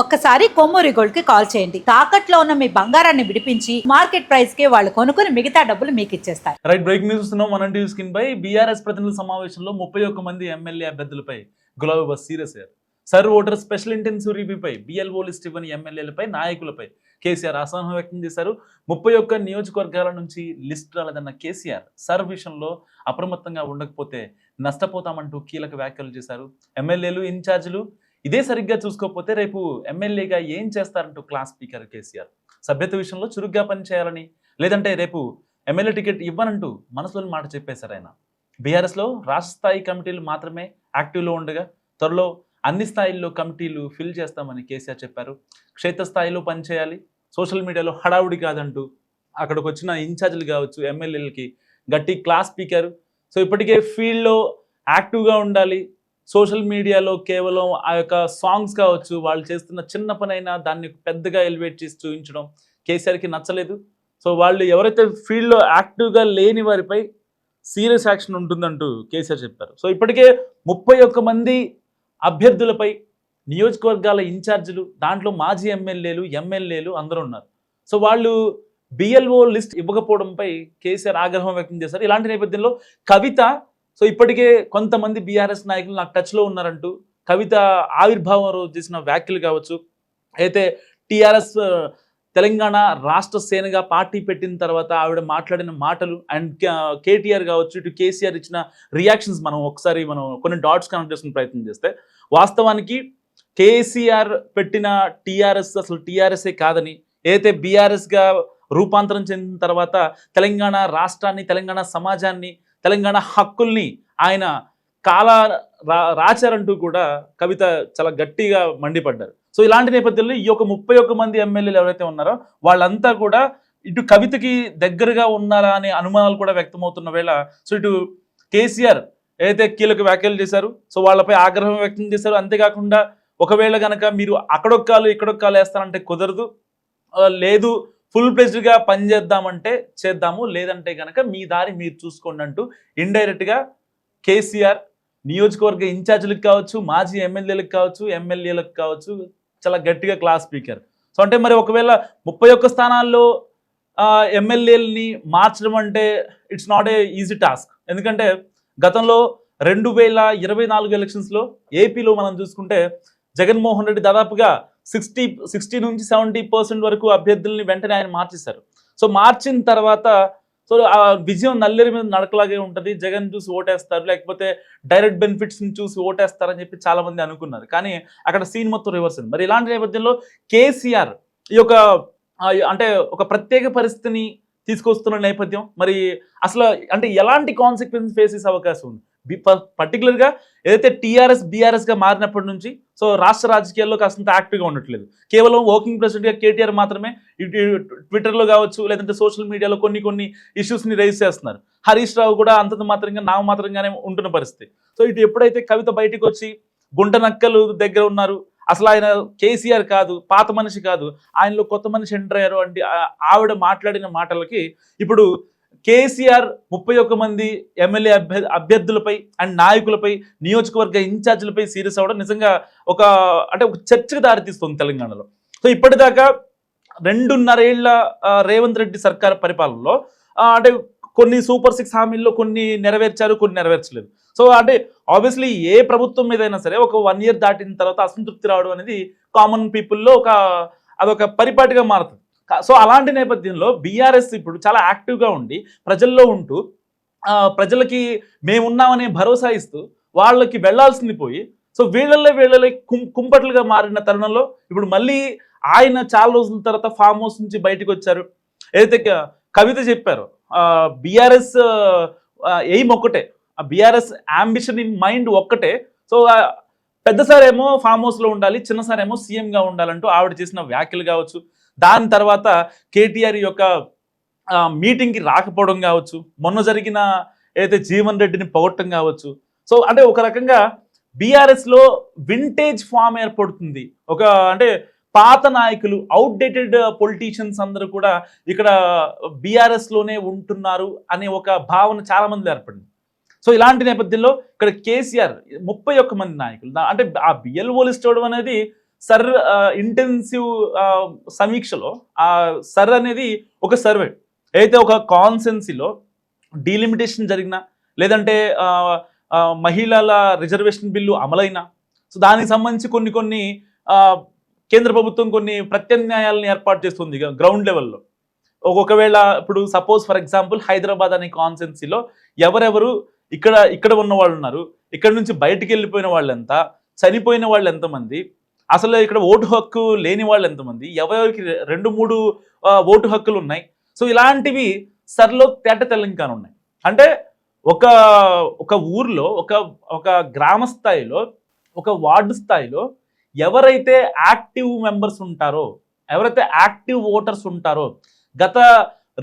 ఒక్కసారి కొమ్మూరి గోల్డ్ కి కాల్ చేయండి. తాకట్లో ఉన్న మీ బంగారాన్ని విడిపించి మార్కెట్ ప్రైస్ కి వాళ్ళు కొనుక్కుని మిగతా డబ్బులు మీకు ఇచ్చేస్తారు. రైట్, బ్రేక్ న్యూస్ చూస్తున్నాం. మన టీవీ స్క్రీన్ పై బీఆర్ఎస్ ప్రతినిధుల సమావేశంలో 31 మంది ఎమ్మెల్యే అభ్యర్థులపై గులాబీ బస్ సీరియస్ అయ్యారు. సర్ ఓటర్ స్పెషల్ ఇంటెన్సివ్ రివ్యూపై బిఎల్ఓ లిస్ట్ ఇవ్వని ఎమ్మెల్యేలపై నాయకులపై కేసీఆర్ అసహనం వ్యక్తం చేశారు. 31 నియోజకవర్గాల నుంచి లిస్ట్ రాలేదన్న కేసీఆర్ సర్ విషయంలో అప్రమత్తంగా ఉండకపోతే నష్టపోతామంటూ కీలక వ్యాఖ్యలు చేశారు. ఎమ్మెల్యేలు ఇన్ఛార్జీలు ఇదే సరిగ్గా చూసుకోకపోతే రేపు ఎమ్మెల్యేగా ఏం చేస్తారంటూ క్లాస్ స్పీకర్ కేసీఆర్ సభ్యత విషయంలో చురుగ్గా పనిచేయాలని, లేదంటే రేపు ఎమ్మెల్యే టికెట్ ఇవ్వనంటూ మనసులోని మాట చెప్పేశారు ఆయన. బీఆర్ఎస్లో రాష్ట్ర స్థాయి కమిటీలు మాత్రమే యాక్టివ్లో ఉండగా త్వరలో అన్ని స్థాయిల్లో కమిటీలు ఫిల్ చేస్తామని కేసీఆర్ చెప్పారు. క్షేత్రస్థాయిలో పనిచేయాలి, సోషల్ మీడియాలో హడావుడి కాదంటూ అక్కడికి వచ్చిన ఇన్ఛార్జీలు కావచ్చు, ఎమ్మెల్యేలకి గట్టి క్లాస్ స్పీకర్. సో ఇప్పటికే ఫీల్డ్లో యాక్టివ్గా ఉండాలి. సోషల్ మీడియాలో కేవలం ఆ యొక్క సాంగ్స్ కావచ్చు, వాళ్ళు చేస్తున్న చిన్న పనైనా దాన్ని పెద్దగా ఎలివేట్ చేసి చూపించడం కేసీఆర్కి నచ్చలేదు. సో వాళ్ళు ఎవరైతే ఫీల్డ్లో యాక్టివ్గా లేని వారిపై సీరియస్ యాక్షన్ ఉంటుందంటూ కేసీఆర్ చెప్పారు. సో ఇప్పటికే 31 మంది అభ్యర్థులపై నియోజకవర్గాల ఇన్ఛార్జీలు, దాంట్లో మాజీ ఎమ్మెల్యేలు అందరూ ఉన్నారు. సో వాళ్ళు బిఎల్ఓ లిస్ట్ ఇవ్వకపోవడంపై కేసీఆర్ ఆగ్రహం వ్యక్తం చేశారు. ఇలాంటి నేపథ్యంలో కవిత, సో ఇప్పటికే కొంతమంది బీఆర్ఎస్ నాయకులు నాకు టచ్లో ఉన్నారంటూ కవిత ఆవిర్భావం రోజు చేసిన వ్యాఖ్యలు కావచ్చు, అయితే టీఆర్ఎస్ తెలంగాణ రాష్ట్ర సేనగా పార్టీ పెట్టిన తర్వాత ఆవిడ మాట్లాడిన మాటలు అండ్ కేటీఆర్ కావచ్చు, ఇటు కేసీఆర్ ఇచ్చిన రియాక్షన్స్ మనం కొన్ని డాట్స్ కనెక్ట్ చేసుకునే ప్రయత్నం చేస్తే వాస్తవానికి కేసీఆర్ పెట్టిన టీఆర్ఎస్ అసలు టీఆర్ఎస్ఏ కాదని, ఏదైతే బీఆర్ఎస్గా రూపాంతరం చెందిన తర్వాత తెలంగాణ రాష్ట్రాన్ని, తెలంగాణ సమాజాన్ని, తెలంగాణ హక్కుల్ని ఆయన రాచారంటూ కూడా కవిత చాలా గట్టిగా మండిపడ్డారు. సో ఇలాంటి నేపథ్యంలో ఈ యొక్క 31 మంది ఎమ్మెల్యేలు ఎవరైతే ఉన్నారో వాళ్ళంతా కూడా ఇటు కవితకి దగ్గరగా ఉన్నారా అనే అనుమానాలు కూడా వ్యక్తమవుతున్న వేళ, సో ఇటు కేసీఆర్ ఏదైతే కీలక వ్యాఖ్యలు చేశారు, సో వాళ్ళపై ఆగ్రహం వ్యక్తం చేశారు. అంతేకాకుండా ఒకవేళ కనుక మీరు అక్కడొక్కాలు ఇక్కడొక్కాలు వేస్తారంటే కుదరదు, లేదు ఫుల్ ప్లెజ్డ్గా పనిచేద్దామంటే చేద్దాము, లేదంటే కనుక మీ దారి మీరు చూసుకోండి అంటూ ఇండైరెక్ట్గా కేసీఆర్ నియోజకవర్గ ఇన్ఛార్జీలకు కావచ్చు, మాజీ ఎమ్మెల్యేలకు కావచ్చు, ఎమ్మెల్యేలకు కావచ్చు చాలా గట్టిగా క్లాస్ స్పీకర్. సో అంటే మరి ఒకవేళ 31 స్థానాల్లో ఎమ్మెల్యేలని మార్చడం అంటే it's not a easy task. ఎందుకంటే గతంలో 2024 ఎలక్షన్స్లో ఏపీలో మనం చూసుకుంటే జగన్మోహన్ రెడ్డి దాదాపుగా 60 నుంచి 70% వరకు అభ్యర్థుల్ని వెంటనే ఆయన మార్చేశారు. సో మార్చిన తర్వాత సో ఆ విజయం నల్లేరు మీద నడకలాగే ఉంటుంది, జగన్ చూసి ఓటేస్తారు, లేకపోతే డైరెక్ట్ బెనిఫిట్స్ని చూసి ఓటేస్తారని చెప్పి చాలామంది అనుకున్నారు. కానీ అక్కడ సీన్ మొత్తం రివర్స్ అయింది. మరి ఇలాంటి నేపథ్యంలో కేసీఆర్ ఈ యొక్క అంటే ఒక ప్రత్యేక పరిస్థితిని తీసుకొస్తున్న నేపథ్యం, మరి అసలు అంటే ఎలాంటి కాన్సిక్వెన్స్ ఫేస్ చేసే అవకాశం ఉంది? పర్టికులర్గా ఏదైతే టీఆర్ఎస్ బీఆర్ఎస్గా మారినప్పటి నుంచి సో రాష్ట్ర రాజకీయాల్లో కాస్తంత యాక్టివ్గా ఉండట్లేదు. కేవలం వర్కింగ్ ప్రెసిడెంట్గా కేటీఆర్ మాత్రమే ట్విట్టర్లో కావచ్చు, లేదంటే సోషల్ మీడియాలో కొన్ని ఇష్యూస్ని రైజ్ చేస్తున్నారు. హరీష్ రావు కూడా అంతంత మాత్రంగా నామమాత్రంగానే ఉంటున్న పరిస్థితి. సో ఇటు ఎప్పుడైతే కవిత బయటకు వచ్చి గుంట నక్కలు దగ్గర ఉన్నారు, అసలు ఆయన కేసీఆర్ కాదు, పాత మనిషి కాదు, ఆయనలో కొత్త మనిషి ఎంటర్ అయ్యారు అంటే ఆవిడ మాట్లాడిన మాటలకి ఇప్పుడు కేసీఆర్ 31 మంది ఎమ్మెల్యే అభ్యర్థులపై అండ్ నాయకులపై, నియోజకవర్గ ఇన్ఛార్జీలపై సీరియస్ అవ్వడం నిజంగా ఒక చర్చకు దారితీస్తుంది తెలంగాణలో. సో ఇప్పటిదాకా 2.5 ఏళ్ల రేవంత్ రెడ్డి సర్కార్ పరిపాలనలో అంటే కొన్ని సూపర్ 6 హామీల్లో కొన్ని నెరవేర్చారు, కొన్ని నెరవేర్చలేదు. సో అంటే ఆబ్వియస్లీ ఏ ప్రభుత్వం మీదైనా సరే ఒక 1 ఇయర్ దాటిన తర్వాత అసంతృప్తి రావడం అనేది కామన్ పీపుల్లో అదొక పరిపాటిగా మారుతుంది. సో అలాంటి నేపథ్యంలో బీఆర్ఎస్ ఇప్పుడు చాలా యాక్టివ్గా ఉండి ప్రజల్లో ఉంటూ ప్రజలకి మేమున్నామనే భరోసా ఇస్తూ వాళ్ళకి వెళ్లాల్సింది పోయి సో వీళ్ళ కుంపట్లుగా మారిన తరుణంలో ఇప్పుడు మళ్ళీ ఆయన చాలా రోజుల తర్వాత ఫామ్ హౌస్ నుంచి బయటకు వచ్చారు. ఏదైతే కవిత చెప్పారు బీఆర్ఎస్ ఎయిమ్ ఒక్కటే, ఆ బీఆర్ఎస్ అంబిషన్ ఇన్ మైండ్ ఒక్కటే. సో పెద్దసారి ఏమో ఫామ్ హౌస్లో ఉండాలి, చిన్నసారి ఏమో సీఎంగా ఉండాలంటూ ఆవిడ చేసిన వ్యాఖ్యలు కావచ్చు, దాని తర్వాత కేటీఆర్ యొక్క మీటింగ్కి రాకపోవడం కావచ్చు, మొన్న జరిగిన ఏదైతే జీవన్ రెడ్డిని పొగట్టం కావచ్చు. సో అంటే ఒక రకంగా బీఆర్ఎస్లో వింటేజ్ ఫామ్ ఏర్పడుతుంది. అంటే పాత నాయకులు, అవుట్డేటెడ్ పొలిటీషియన్స్ అందరూ కూడా ఇక్కడ బీఆర్ఎస్లోనే ఉంటున్నారు అనే ఒక భావన చాలా మంది ఏర్పడింది. సో ఇలాంటి నేపథ్యంలో ఇక్కడ కేసీఆర్ 31 మంది నాయకులు అంటే ఆ బిఎల్ఓ లిస్ట్ ఇవ్వడం అనేది సర్ ఇంటెన్సివ్ సమీక్షలో ఆ సర్ అనేది ఒక సర్వే అయితే ఒక కాన్సెన్సీలో డీలిమిటేషన్ జరిగిన లేదంటే మహిళల రిజర్వేషన్ బిల్లు అమలైన సో దానికి సంబంధించి కొన్ని కేంద్ర ప్రభుత్వం కొన్ని ప్రత్యామ్నాయాలను ఏర్పాటు చేస్తుంది గ్రౌండ్ లెవెల్లో. ఒకవేళ ఇప్పుడు సపోజ్ ఫర్ ఎగ్జాంపుల్ హైదరాబాద్ అనే కాన్సెన్సీలో ఎవరెవరు ఇక్కడ ఉన్న వాళ్ళు ఉన్నారు, ఇక్కడ నుంచి బయటికి వెళ్ళిపోయిన వాళ్ళు ఎంత, చనిపోయిన వాళ్ళు ఎంతమంది, అసలు ఇక్కడ ఓటు హక్కు లేని వాళ్ళు ఎంతమంది, ఎవరికి 2-3 ఓటు హక్కులు ఉన్నాయి. సో ఇలాంటివి సర్లో తేట తెల్లంగా ఉన్నాయి. అంటే ఒక ఊర్లో ఒక గ్రామ స్థాయిలో ఒక వార్డు స్థాయిలో ఎవరైతే యాక్టివ్ మెంబర్స్ ఉంటారో, ఎవరైతే యాక్టివ్ ఓటర్స్ ఉంటారో గత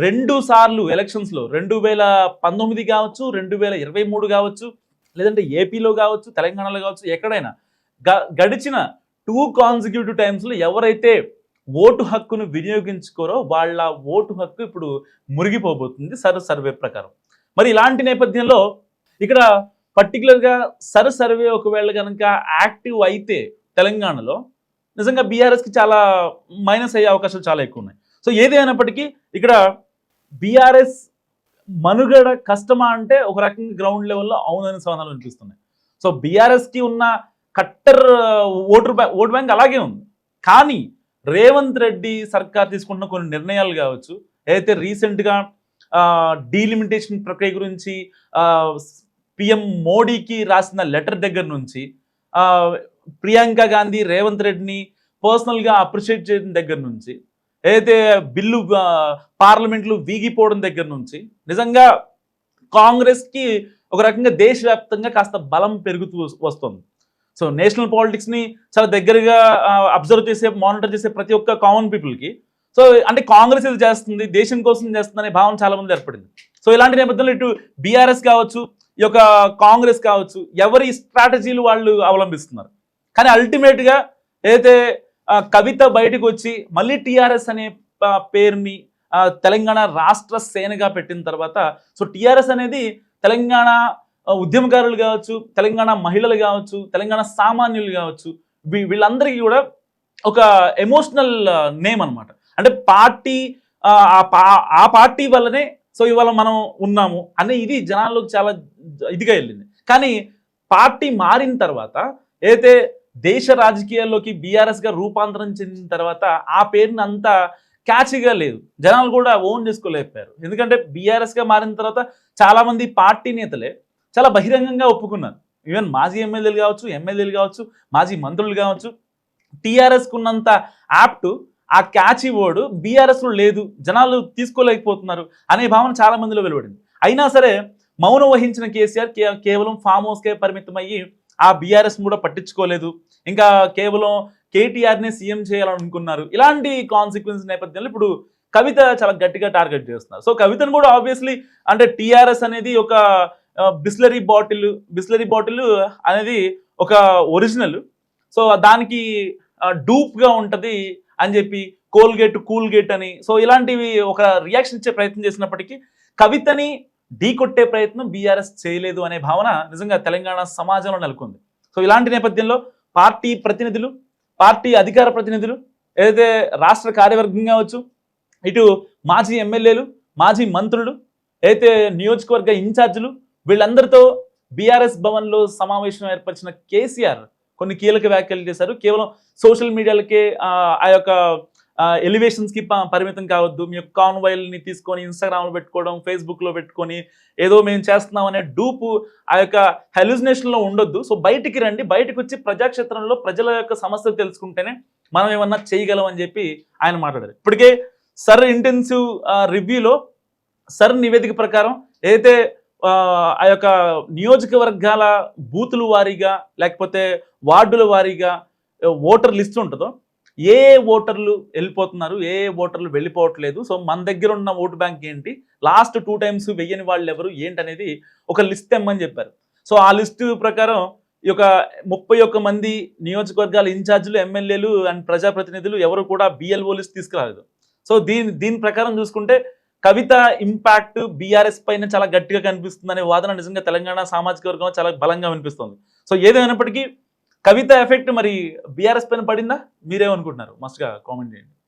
2 సార్లు ఎలక్షన్స్లో 2019 కావచ్చు, 2023 కావచ్చు, లేదంటే ఏపీలో కావచ్చు, తెలంగాణలో కావచ్చు, ఎక్కడైనా గడిచిన 2 కాన్సిక్యూటివ్ టైమ్స్లో ఎవరైతే ఓటు హక్కును వినియోగించుకోరో వాళ్ళ ఓటు హక్కు ఇప్పుడు మురిగిపోబోతుంది సర్వే ప్రకారం. మరి ఇలాంటి నేపథ్యంలో ఇక్కడ పర్టికులర్గా సర్వే ఒకవేళ కనుక యాక్టివ్ అయితే తెలంగాణలో నిజంగా బీఆర్ఎస్కి చాలా మైనస్ అయ్యే అవకాశాలు చాలా ఎక్కువ ఉన్నాయి. సో ఏది అయినప్పటికీ ఇక్కడ బీఆర్ఎస్ మనుగడ కష్టమా అంటే ఒక రకంగా గ్రౌండ్ లెవెల్లో అవునని సమాధానాలు వినిపిస్తున్నాయి. సో బీఆర్ఎస్కి ఉన్న కట్టర్ ఓటు బ్యాంక్ అలాగే ఉంది. కానీ రేవంత్ రెడ్డి సర్కార్ తీసుకున్న కొన్ని నిర్ణయాలు కావచ్చు, ఏదైతే రీసెంట్గా డీలిమిటేషన్ ప్రక్రియ గురించి పిఎం మోడీకి రాసిన లెటర్ దగ్గర నుంచి ప్రియాంక గాంధీ రేవంత్ రెడ్డిని పర్సనల్గా అప్రిషియేట్ చేయడం దగ్గర నుంచి, ఏదైతే బిల్లు పార్లమెంట్లో వీగిపోవడం దగ్గర నుంచి నిజంగా కాంగ్రెస్కి ఒక రకంగా దేశవ్యాప్తంగా కాస్త బలం పెరుగుతూ వస్తుంది. సో నేషనల్ పాలిటిక్స్ని చాలా దగ్గరగా అబ్జర్వ్ చేసే మానిటర్ చేసే ప్రతి ఒక్క కామన్ పీపుల్కి సో అంటే కాంగ్రెస్ ఇది చేస్తుంది, దేశం కోసం చేస్తుంది అనే భావన చాలా మంది ఏర్పడింది. సో ఇలాంటి నేపథ్యంలో ఇటు బీఆర్ఎస్ కావచ్చు, ఈ యొక్క కాంగ్రెస్ కావచ్చు, ఎవరి స్ట్రాటజీలు వాళ్ళు అవలంబిస్తున్నారు. కానీ అల్టిమేట్గా ఏదైతే కవిత బయటకు వచ్చి మళ్ళీ టీఆర్ఎస్ అనే పేరుని తెలంగాణ రాష్ట్ర సేనగా పెట్టిన తర్వాత సో టీఆర్ఎస్ అనేది తెలంగాణ ఉద్యమకారులు కావచ్చు, తెలంగాణ మహిళలు కావచ్చు, తెలంగాణ సామాన్యులు కావచ్చు, వీళ్ళందరికీ కూడా ఒక ఎమోషనల్ నేమ్ అనమాట. అంటే పార్టీ ఆ పార్టీ వల్లనే సో ఇవాళ మనం ఉన్నాము అనే ఇది జనాల్లోకి చాలా ఇదిగా వెళ్ళింది. కానీ పార్టీ మారిన తర్వాత ఏదైతే దేశ రాజకీయాల్లోకి బీఆర్ఎస్గా రూపాంతరం చెందిన తర్వాత ఆ పేరుని అంతా క్యాచ్గా లేదు, జనాలు కూడా ఓన్ చేసుకోలేకపోయారు. ఎందుకంటే బీఆర్ఎస్గా మారిన తర్వాత చాలామంది పార్టీ నేతలే చాలా బహిరంగంగా ఒప్పుకున్నారు. ఈవెన్ మాజీ ఎమ్మెల్యేలు కావచ్చు, మాజీ మంత్రులు కావచ్చు, టీఆర్ఎస్కు ఉన్నంత యాప్ట్ ఆ క్యాచీ వర్డ్ బీఆర్ఎస్లో లేదు, జనాలు తీసుకోలేకపోతున్నారు అనే భావన చాలా మందిలో వెలువడింది. అయినా సరే మౌనం వహించిన కేసీఆర్ కేవలం ఫామ్ హౌస్కే పరిమితమయ్యి ఆ బీఆర్ఎస్ కూడా పట్టించుకోలేదు, ఇంకా కేవలం కేటీఆర్నే సీఎం చేయాలనుకున్నారు. ఇలాంటి కాన్సిక్వెన్స్ నేపథ్యంలో ఇప్పుడు కవిత చాలా గట్టిగా టార్గెట్ చేస్తున్నారు. సో కవితను కూడా ఆబ్వియస్లీ అంటే టీఆర్ఎస్ అనేది ఒక బిస్లరీ బాటిల్ అనేది ఒక ఒరిజినల్, సో దానికి డూప్గా ఉంటుంది అని చెప్పి కూల్గేట్ అని సో ఇలాంటివి ఒక రియాక్షన్ ఇచ్చే ప్రయత్నం చేసినప్పటికీ కవితని ఢీకొట్టే ప్రయత్నం బీఆర్ఎస్ చేయలేదు అనే భావన నిజంగా తెలంగాణ సమాజంలో నెలకొంది. సో ఇలాంటి నేపథ్యంలో పార్టీ అధికార ప్రతినిధులు ఏదైతే రాష్ట్ర కార్యవర్గం కావచ్చు, ఇటు మాజీ ఎమ్మెల్యేలు, మాజీ మంత్రులు, అయితే నియోజకవర్గ ఇన్ఛార్జీలు వీళ్ళందరితో బీఆర్ఎస్ భవన్లో సమావేశం ఏర్పరిచిన కేసీఆర్ కొన్ని కీలక వ్యాఖ్యలు చేశారు. కేవలం సోషల్ మీడియాలకే ఆ యొక్క ఎలివేషన్స్కి పరిమితం కావద్దు, మీ యొక్క కాన్వాయిల్ని తీసుకొని ఇన్స్టాగ్రామ్లో పెట్టుకోవడం, ఫేస్బుక్లో పెట్టుకొని ఏదో మేము చేస్తున్నాం అనే డూపు ఆ యొక్క హెల్యూసినేషన్లో ఉండొద్దు. సో బయటికి రండి, బయటకు వచ్చి ప్రజాక్షేత్రంలో ప్రజల యొక్క సమస్యలు తెలుసుకుంటేనే మనం ఏమన్నా చేయగలం అని చెప్పి ఆయన మాట్లాడారు. ఇప్పటికే సర్ ఇంటెన్సివ్ రివ్యూలో సర్ నివేదిక ప్రకారం ఏదైతే ఆ యొక్క నియోజకవర్గాల బూతుల వారీగా లేకపోతే వార్డుల వారీగా ఓటర్ లిస్ట్ ఉంటుందో ఏ ఓటర్లు వెళ్ళిపోతున్నారు, ఏ ఓటర్లు వెళ్ళిపోవట్లేదు, సో మన దగ్గర ఉన్న ఓటు బ్యాంక్ ఏంటి, లాస్ట్ 2 times వెయ్యని వాళ్ళు ఎవరు ఏంటనేది ఒక లిస్ట్ తెమ్మని చెప్పారు. సో ఆ లిస్టు ప్రకారం ఈ యొక్క 31 మంది నియోజకవర్గాల ఇన్ఛార్జీలు, ఎమ్మెల్యేలు అండ్ ప్రజాప్రతినిధులు ఎవరు కూడా బిఎల్ఓ లిస్ట్ తీసుకురాలేదు. సో దీని ప్రకారం చూసుకుంటే కవిత ఇంపాక్ట్ బీఆర్ఎస్ పైన చాలా గట్టిగా కనిపిస్తుంది అనే వాదన నిజంగా తెలంగాణ సామాజిక వర్గంలో చాలా బలంగా వినిపిస్తుంది. సో ఏదేమైనప్పటికీ కవిత ఎఫెక్ట్ మరి బీఆర్ఎస్ పైన పడిందా? మీరేమనుకుంటున్నారు? మస్ట్ గా కామెంట్ చేయండి.